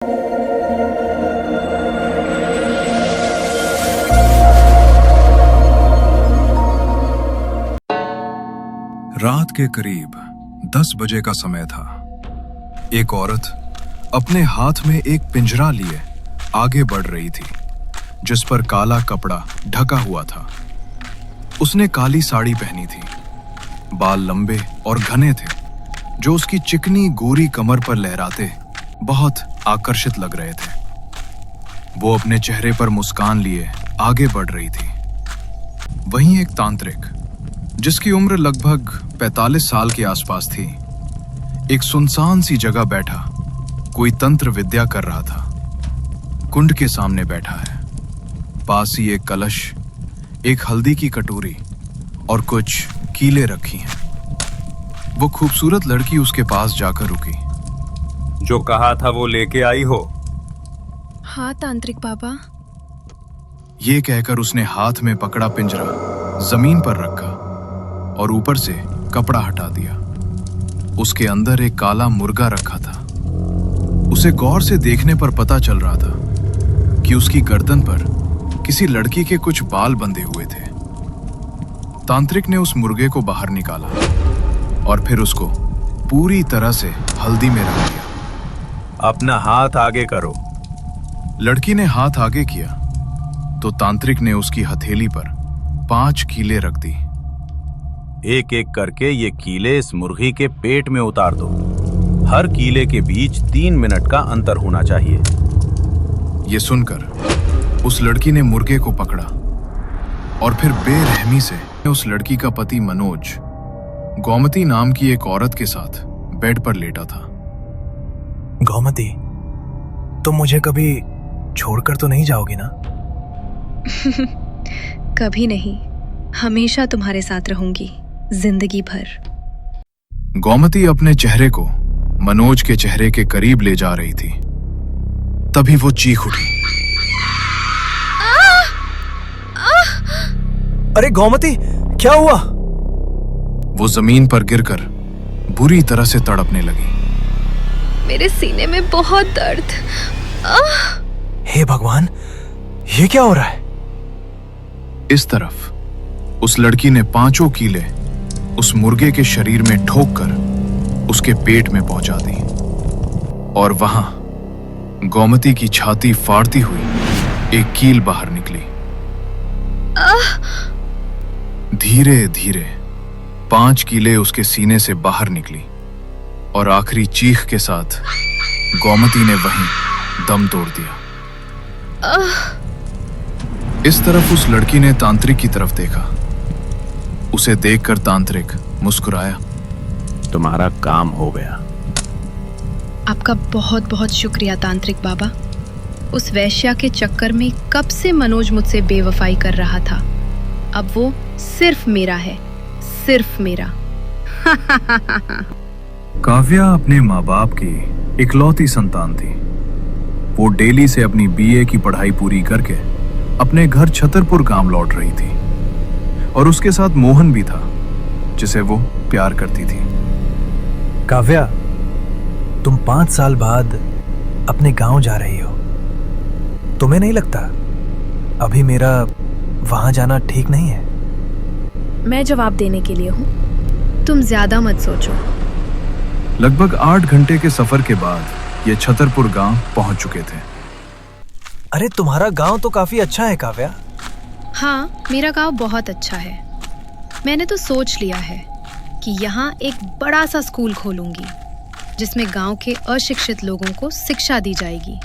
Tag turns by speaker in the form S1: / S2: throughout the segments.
S1: रात के करीब 10 बजे का समय था। एक औरत अपने हाथ में एक पिंजरा लिए आगे बढ़ रही थी, जिस पर काला कपड़ा ढका हुआ था। उसने काली साड़ी पहनी थी। बाल लंबे और घने थे, जो उसकी चिकनी गोरी कमर पर लहराते बहुत आकर्षित लग रहे थे। वो अपने चेहरे पर मुस्कान लिए आगे बढ़ रही थी। वहीं एक तांत्रिक, जिसकी उम्र लगभग 45 साल के आसपास थी, एक सुनसान सी जगह बैठा कोई तंत्र विद्या कर रहा था। कुंड के सामने बैठा है। पास ही एक कलश, एक हल्दी की कटोरी और कुछ कीले रखी हैं। वो खूबसूरत लड़की उसके पास जाकर रुकी।
S2: जो कहा था वो लेके आई हो?
S3: हाँ तांत्रिक बाबा।
S1: ये कहकर उसने हाथ में पकड़ा पिंजरा जमीन पर रखा और ऊपर से कपड़ा हटा दिया। उसके अंदर एक काला मुर्गा रखा था। उसे गौर से देखने पर पता चल रहा था कि उसकी गर्दन पर किसी लड़की के कुछ बाल बंधे हुए थे। तांत्रिक ने उस मुर्गे को बाहर निकाला और फिर उसको पूरी तरह से हल्दी में रख दिया।
S2: अपना हाथ आगे करो।
S1: लड़की ने हाथ आगे किया तो तांत्रिक ने उसकी हथेली पर 5 कीले रख दी।
S2: एक एक करके ये कीले इस मुर्गी के पेट में उतार दो। हर कीले के बीच 3 मिनट का अंतर होना चाहिए।
S1: ये सुनकर उस लड़की ने मुर्गे को पकड़ा और फिर बेरहमी से उस लड़की का पति मनोज गोमती नाम की एक औरत के साथ बेड पर लेटा था।
S4: गोमती, तुम मुझे कभी छोड़कर तो नहीं जाओगी ना?
S3: कभी नहीं, हमेशा तुम्हारे साथ रहूंगी, जिंदगी भर।
S1: गोमती अपने चेहरे को मनोज के चेहरे के करीब ले जा रही थी। तभी वो चीख उठी।
S4: अरे गोमती, क्या हुआ?
S1: वो जमीन पर गिरकर बुरी तरह से तड़पने लगी।
S3: मेरे सीने में बहुत दर्द।
S4: हे भगवान, ये क्या हो रहा है?
S1: इस तरफ उस लड़की ने 5 कीले उस मुर्गे के शरीर में ठोककर उसके पेट में पहुंचा दी और वहां गोमती की छाती फाड़ती हुई एक कील बाहर निकली। धीरे धीरे 5 कीले उसके सीने से बाहर निकली और आखिरी चीख के साथ गोमती ने वहीं दम तोड़ दिया। इस तरफ उस लड़की ने तांत्रिक की तरफ देखा। उसे देखकर तांत्रिक मुस्कुराया।
S2: तुम्हारा काम हो गया।
S3: आपका बहुत बहुत शुक्रिया तांत्रिक बाबा। उस वैश्या के चक्कर में कब से मनोज मुझसे बेवफाई कर रहा था। अब वो सिर्फ मेरा है, सिर्फ मेरा।
S1: काव्या अपने माँ बाप की इकलौती संतान थी। वो डेली से अपनी बीए की पढ़ाई पूरी करके अपने घर छतरपुर गांव लौट रही थी और उसके साथ मोहन भी था, जिसे वो प्यार करती थी।
S4: काव्या, तुम 5 साल बाद अपने गांव जा रही हो। तुम्हें नहीं लगता अभी मेरा वहां जाना ठीक नहीं है?
S3: मैं जवाब देने के लिए हूँ, तुम ज्यादा मत सोचो।
S1: लगभग 8 घंटे के सफर के बाद ये छतरपुर गांव पहुंच चुके थे।
S4: अरे तुम्हारा गांव तो काफी अच्छा है काव्या।
S3: हाँ, मेरा गांव बहुत अच्छा है। मैंने तो सोच लिया है कि यहाँ एक बड़ा सा स्कूल खोलूंगी, जिसमें गांव के अशिक्षित लोगों को शिक्षा दी जाएगी।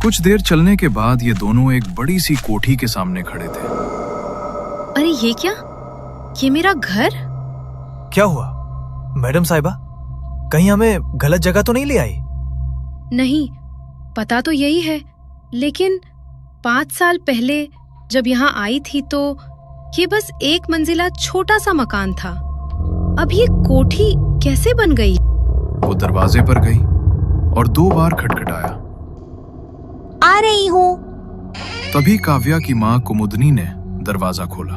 S1: कुछ देर चलने के बाद ये दोनों एक बड़ी सी कोठी के सामने खड़े थे।
S3: अरे ये क्या? ये मेरा घर?
S4: क्या हुआ मैडम साहिबा? कहीं हमें गलत जगह तो नहीं ले आई?
S3: नहीं, पता तो यही है, लेकिन 5 साल पहले जब यहाँ आई थी तो ये बस 1 मंजिला छोटा सा मकान था। अब ये कोठी कैसे बन गई?
S1: वो दरवाजे पर गई और 2 बार खटखटाया।
S5: आ रही हूँ।
S1: तभी काव्या की माँ कुमुदनी ने दरवाजा खोला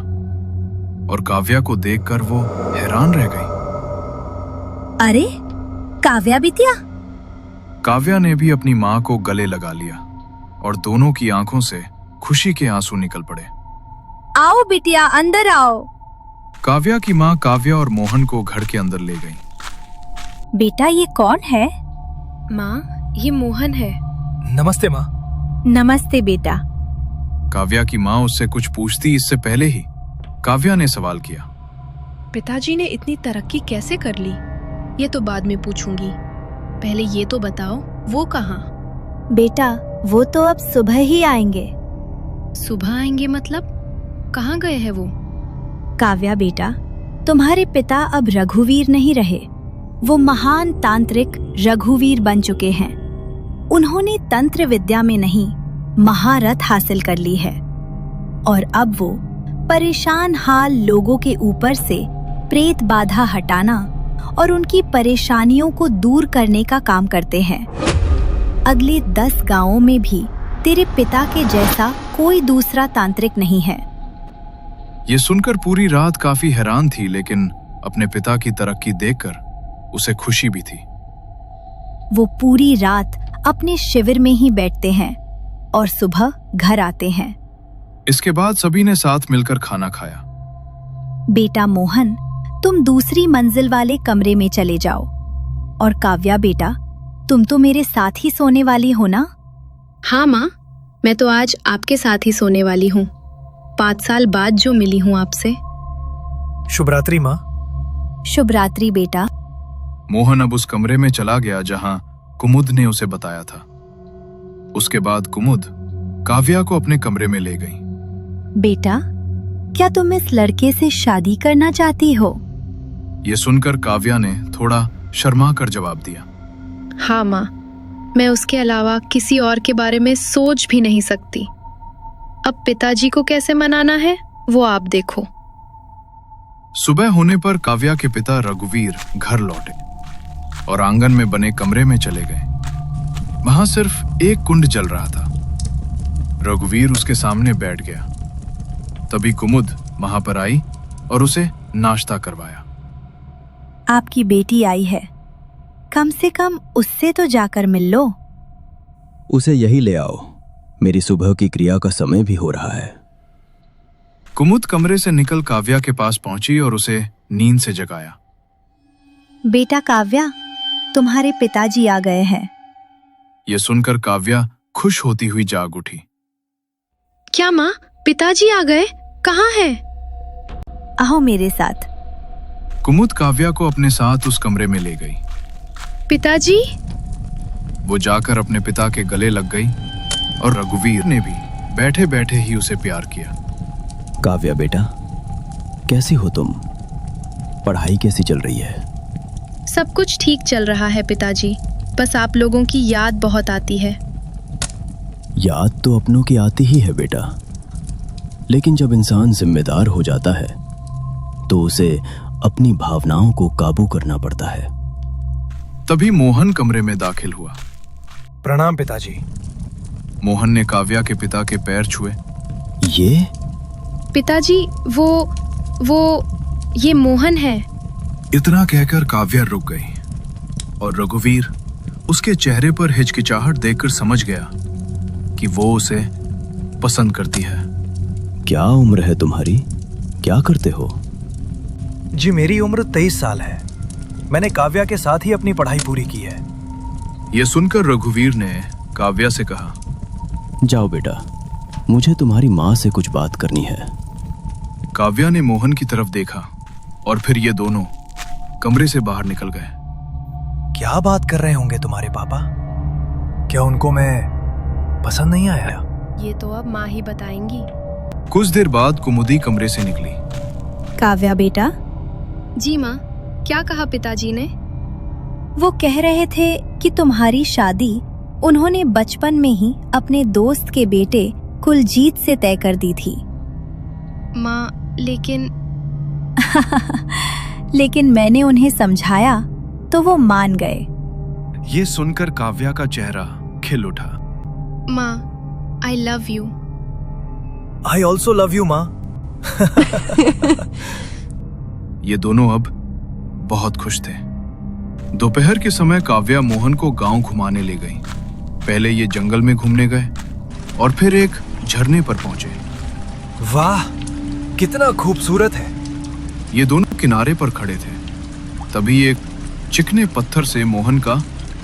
S1: और काव्या को देखकर वो हैरान रह गई।
S5: अरे काव्या बिटिया,
S1: काव्या ने भी अपनी माँ को गले लगा लिया और दोनों की आंखों से खुशी के आंसू निकल पड़े।
S5: आओ बिटिया, अंदर आओ।
S1: काव्या की माँ काव्या और मोहन को घर के अंदर ले गई।
S5: बेटा, ये कौन है?
S3: माँ, ये मोहन है।
S4: नमस्ते माँ।
S5: नमस्ते बेटा।
S1: काव्या की माँ उससे कुछ पूछती इससे पहले ही काव्या ने सवाल किया।
S3: पिताजी ने इतनी तरक्की कैसे कर ली? ये तो बाद में पूछूंगी, पहले ये तो बताओ वो कहाँ?
S5: बेटा, वो तो अब सुबह ही आएंगे।
S3: सुबह आएंगे मतलब? कहाँ गए हैं वो?
S5: काव्या बेटा, तुम्हारे पिता अब रघुवीर नहीं रहे, वो महान तांत्रिक रघुवीर बन चुके हैं। उन्होंने तंत्र विद्या में नहीं, महारत हासिल कर ली है और अब वो परेशान हाल लोगों के ऊपर से प्रेत बाधा हटाना और उनकी परेशानियों को दूर करने का काम करते हैं। अगले 10 गांवों में भी तेरे पिता के जैसा कोई दूसरा तांत्रिक नहीं है।
S1: ये सुनकर पूरी रात काफी हैरान थी, लेकिन अपने पिता की तरक्की देखकर उसे खुशी भी थी।
S5: वो पूरी रात अपने शिविर में ही बैठते हैं और सुबह घर आते हैं।
S1: इसके बाद सभी ने साथ मिलकर खाना खाया।
S5: बेटा मोहन, तुम दूसरी मंजिल वाले कमरे में चले जाओ। और काव्या बेटा, तुम तो मेरे साथ ही सोने वाली हो ना?
S3: हाँ माँ, मैं तो आज आपके साथ ही सोने वाली हूँ। 5 साल बाद जो मिली हूँ आपसे।
S4: शुभ रात्रि माँ।
S5: शुभ रात्रि बेटा।
S1: मोहन अब उस कमरे में चला गया जहां कुमुद ने उसे बताया था। उसके बाद कुमुद काव्या को अपने कमरे में ले गई।
S5: बेटा, क्या तुम इस लड़के से शादी करना चाहती हो?
S1: ये सुनकर काव्या ने थोड़ा शर्मा कर जवाब दिया।
S3: हाँ माँ, मैं उसके अलावा किसी और के बारे में सोच भी नहीं सकती। अब पिताजी को कैसे मनाना है वो आप देखो।
S1: सुबह होने पर काव्या के पिता रघुवीर घर लौटे और आंगन में बने कमरे में चले गए। वहां सिर्फ एक कुंड जल रहा था। रघुवीर उसके सामने बैठ गया। तभी कुमुद वहां पर आई और उसे नाश्ता करवाया।
S5: आपकी बेटी आई है, कम से कम उससे तो जाकर मिल लो।
S6: उसे यही ले आओ, मेरी सुबह की क्रिया का समय भी हो रहा है।
S1: कुमुद कमरे से निकल काव्या के पास पहुंची और उसे नींद से जगाया।
S5: बेटा काव्या, तुम्हारे पिताजी आ गए हैं।
S1: यह सुनकर काव्या खुश होती हुई जाग उठी।
S3: क्या माँ, पिताजी आ गए? कहाँ है?
S5: आओ मेरे साथ।
S1: कुमुद काव्या को अपने साथ उस कमरे में ले गई।
S3: पिताजी?
S1: वो जाकर अपने पिता के गले लग गई और रघुवीर ने भी बैठे बैठे ही उसे प्यार किया।
S6: काव्या बेटा, कैसी हो तुम? पढ़ाई कैसी चल रही है?
S3: सब कुछ ठीक चल रहा है पिताजी, बस आप लोगों की याद बहुत आती है।
S6: याद तो अपनों की आती ही है बेटा, लेकिन जब इंसान जिम्मेदार हो जाता है तो उसे अपनी भावनाओं को काबू करना पड़ता है।
S1: तभी मोहन कमरे में दाखिल हुआ।
S4: प्रणाम पिताजी।
S1: मोहन ने काव्या के पिता के पैर छुए।
S6: ये
S3: पिताजी, वो ये मोहन है।
S1: इतना कहकर काव्या रुक गई और रघुवीर उसके चेहरे पर हिचकिचाहट देखकर समझ गया कि वो उसे पसंद करती है।
S6: क्या उम्र है तुम्हारी? क्या करते हो?
S4: जी मेरी उम्र 23 साल है। मैंने काव्या के साथ ही अपनी पढ़ाई पूरी की है।
S1: यह सुनकर रघुवीर ने काव्या से कहा,
S6: जाओ बेटा, मुझे तुम्हारी माँ से कुछ बात करनी है।
S1: काव्या ने मोहन की तरफ देखा और फिर ये दोनों कमरे से बाहर निकल गए।
S4: क्या बात कर रहे होंगे तुम्हारे पापा? क्या उनको मैं पसंद नहीं आया?
S3: ये तो अब माँ ही बताएंगी।
S1: कुछ देर बाद कुमुदी कमरे से निकली।
S5: काव्या बेटा,
S3: जी माँ, क्या कहा पिताजी ने?
S5: वो कह रहे थे कि तुम्हारी शादी उन्होंने बचपन में ही अपने दोस्त के बेटे कुलजीत से तय कर दी थी।
S3: माँ, लेकिन
S5: लेकिन मैंने उन्हें समझाया तो वो मान गए।
S1: ये सुनकर काव्या का चेहरा खिल उठा।
S3: माँ, I love you.
S4: I also love you माँ।
S1: ये दोनों अब बहुत खुश थे। दोपहर के समय काव्या मोहन को गांव घुमाने ले गई। पहले ये जंगल में घूमने गए और फिर एक झरने पर पहुंचे।
S4: वाह, कितना खूबसूरत है।
S1: ये दोनों किनारे पर खड़े थे। तभी एक चिकने पत्थर से मोहन का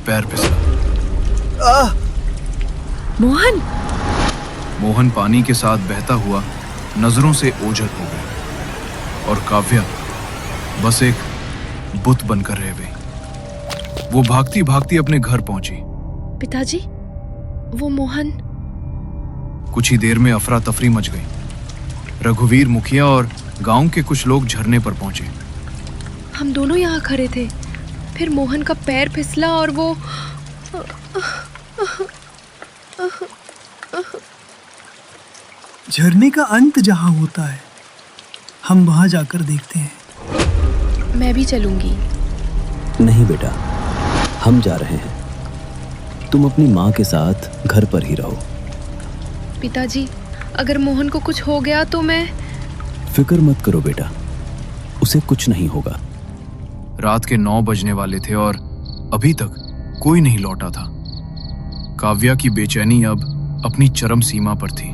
S1: पैर फिसला।
S4: आह!
S3: मोहन!
S1: मोहन पानी के साथ बहता हुआ नजरों से ओझल हो गया और काव्या बस एक बुत बनकर रह गई। वो भागती भागती अपने घर पहुंची।
S3: पिताजी, वो मोहन।
S1: कुछ ही देर में अफरा तफरी मच गई। रघुवीर मुखिया और गांव के कुछ लोग झरने पर पहुंचे।
S3: हम दोनों यहाँ खड़े थे, फिर मोहन का पैर फिसला और वो
S7: झरने का अंत जहाँ होता है, हम वहाँ जाकर देखते हैं।
S3: मैं भी चलूंगी।
S6: नहीं बेटा, हम जा रहे हैं। तुम अपनी माँ के साथ घर पर ही रहो।
S3: पिताजी, अगर मोहन को कुछ हो गया तो मैं...
S6: फिक्र मत करो बेटा, उसे कुछ नहीं होगा।
S1: रात के 9 बजने वाले थे और अभी तक कोई नहीं लौटा था। काव्या की बेचैनी अब अपनी चरम सीमा पर थी।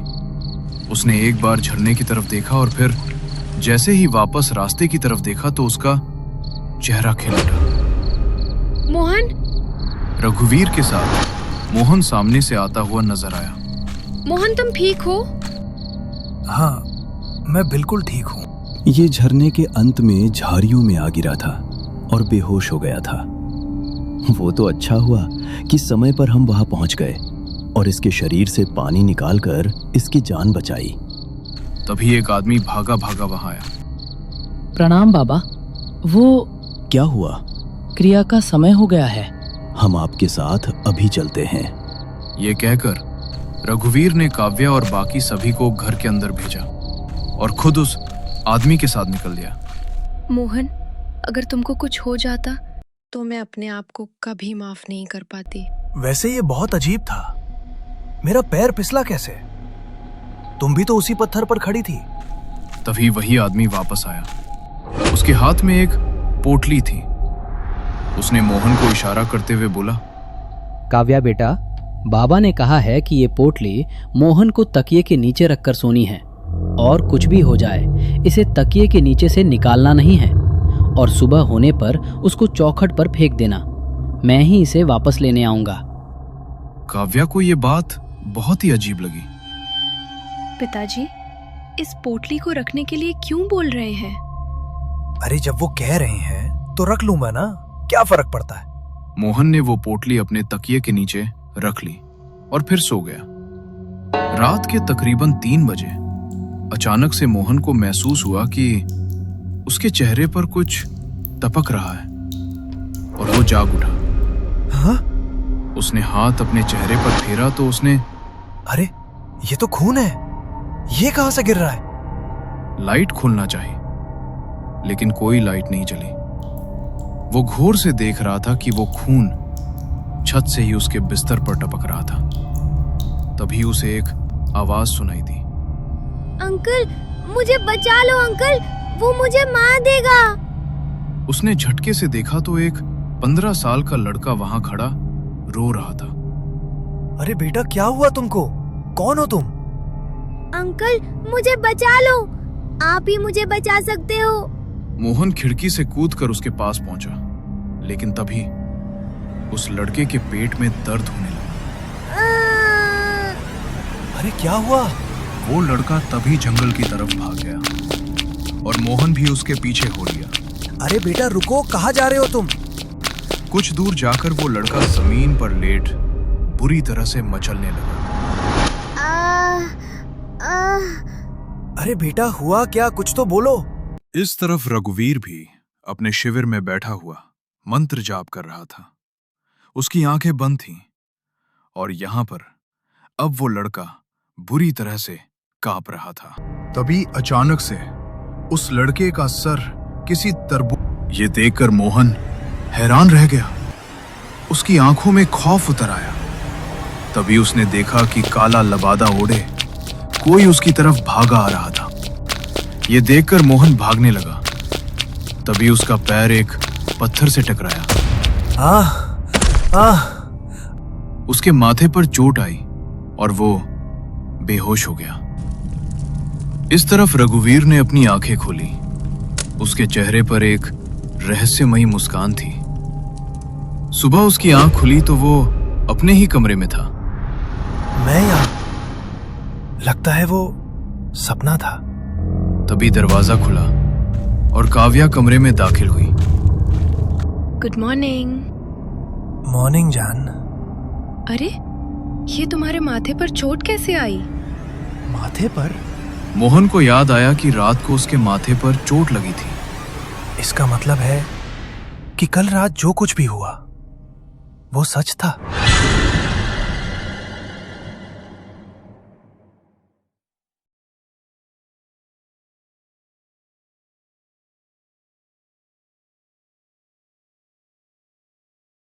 S1: उसने एक बार झरने की तरफ देखा और फिर जैसे ही वापस रास्ते की तरफ देखा तो उसका चेहरा खिल उठा।
S3: मोहन!
S1: रघुवीर के साथ मोहन सामने से आता हुआ नजर आया।
S3: मोहन, तुम ठीक हो?
S4: हाँ, मैं बिल्कुल ठीक हूँ।
S6: ये झरने के अंत में झाड़ियों में आ गिरा था और बेहोश हो गया था। वो तो अच्छा हुआ कि समय पर हम वहां पहुंच गए और इसके शरीर से पानी निकालकर इसकी जान बचाई।
S1: तभी एक आदमी भागा भागा वहां आया।
S8: प्रणाम बाबा। वो
S6: क्या हुआ?
S8: क्रिया का समय हो गया है।
S6: हम आपके साथ अभी चलते हैं।
S1: ये कहकर रघुवीर ने काव्या और बाकी सभी को घर के अंदर भेजा और खुद उस आदमी के साथ निकल दिया।
S3: मोहन, अगर तुमको कुछ हो जाता तो मैं अपने आप को कभी माफ नहीं कर पाती।
S4: वैसे ये बहुत अजीब था। मेरा पैर फिसला कैसे? तुम भी तो उसी पत्थर पर खड़ी थी।
S1: तभी वही आदमी वापस आया। उसके हाथ में एक पोटली थी। उसने मोहन को इशारा करते हुए बोला,
S8: काव्या बेटा, बाबा ने कहा है कि ये पोटली मोहन को तकिए के नीचे रखकर सोनी है और कुछ भी हो जाए इसे तकिए के नीचे से निकालना नहीं है और सुबह होने पर उसको चौखट पर फेंक देना। मैं ही इसे वापस लेने आऊंगा।
S1: काव्या को ये बात बहुत ही अजीब लगी।
S3: पिताजी, इस पोटली को रखने के लिए क्यों बोल रहे हैं?
S4: अरे जब वो कह रहे हैं तो रख लूंगा ना, क्या फर्क पड़ता है?
S1: मोहन ने वो पोटली अपने तकिए के नीचे रख ली और फिर सो गया। रात के तकरीबन 3 बजे अचानक से मोहन को महसूस हुआ कि उसके चेहरे पर कुछ टपक रहा है और वो जाग उठा।
S4: हाँ?
S1: उसने हाथ अपने चेहरे पर फेरा तो उसने...
S4: अरे ये तो खून है। ये कहां से गिर रहा है?
S1: लाइट खोलना चाहिए, लेकिन कोई लाइट नहीं जली। वो घोर से देख रहा था कि वो खून छत से ही उसके बिस्तर पर टपक रहा था। तभी उसे एक आवाज सुनाई दी।
S9: अंकल, मुझे बचा लो अंकल, वो मुझे मार देगा।
S1: उसने झटके से देखा तो एक 15 साल का लड़का वहां खड़ा रो रहा था।
S4: अरे बेटा, क्या हुआ तुमको? कौन हो तुम?
S9: अंकल, मुझे बचा लो, आप ही मुझे बचा सकते हो।
S1: मोहन खिड़की से कूदकर उसके पास पहुंचा, लेकिन तभी उस लड़के के पेट में दर्द होने लगा।
S4: अरे क्या हुआ?
S1: वो लड़का तभी जंगल की तरफ भाग गया और मोहन भी उसके पीछे हो लिया।
S4: अरे बेटा रुको, कहाँ जा रहे हो तुम?
S1: कुछ दूर जाकर वो लड़का जमीन पर लेट बुरी तरह से मचलने लगा।
S4: अरे बेटा, हुआ क्या? कुछ तो बोलो।
S1: इस तरफ रघुवीर भी अपने शिविर में बैठा हुआ मंत्र जाप कर रहा था। उसकी आंखें बंद थीं और यहां पर अब वो लड़का बुरी तरह से कांप रहा था। तभी अचानक से उस लड़के का सर किसी तरबूज... ये देखकर मोहन हैरान रह गया। उसकी आंखों में खौफ उतर आया। तभी उसने देखा कि काला लबादा ओढ़े कोई उसकी तरफ भागा आ रहा था। ये देखकर मोहन भागने लगा। तभी उसका पैर एक पत्थर से टकराया उसके माथे पर चोट आई और वो बेहोश हो गया। इस तरफ रघुवीर ने अपनी आंखें खोली। उसके चेहरे पर एक रहस्यमयी मुस्कान थी। सुबह उसकी आंख खुली तो वो अपने ही कमरे में था।
S4: मैं यहाँ, लगता है वो सपना था।
S1: तभी दरवाजा खुला और काव्या कमरे में दाखिल हुई।
S3: Good morning.
S4: मॉर्निंग जान।
S3: अरे, ये तुम्हारे माथे पर चोट कैसे आई?
S4: माथे पर?
S1: मोहन को याद आया कि रात को उसके माथे पर चोट लगी थी।
S4: इसका मतलब है कि कल रात जो कुछ भी हुआ वो सच था।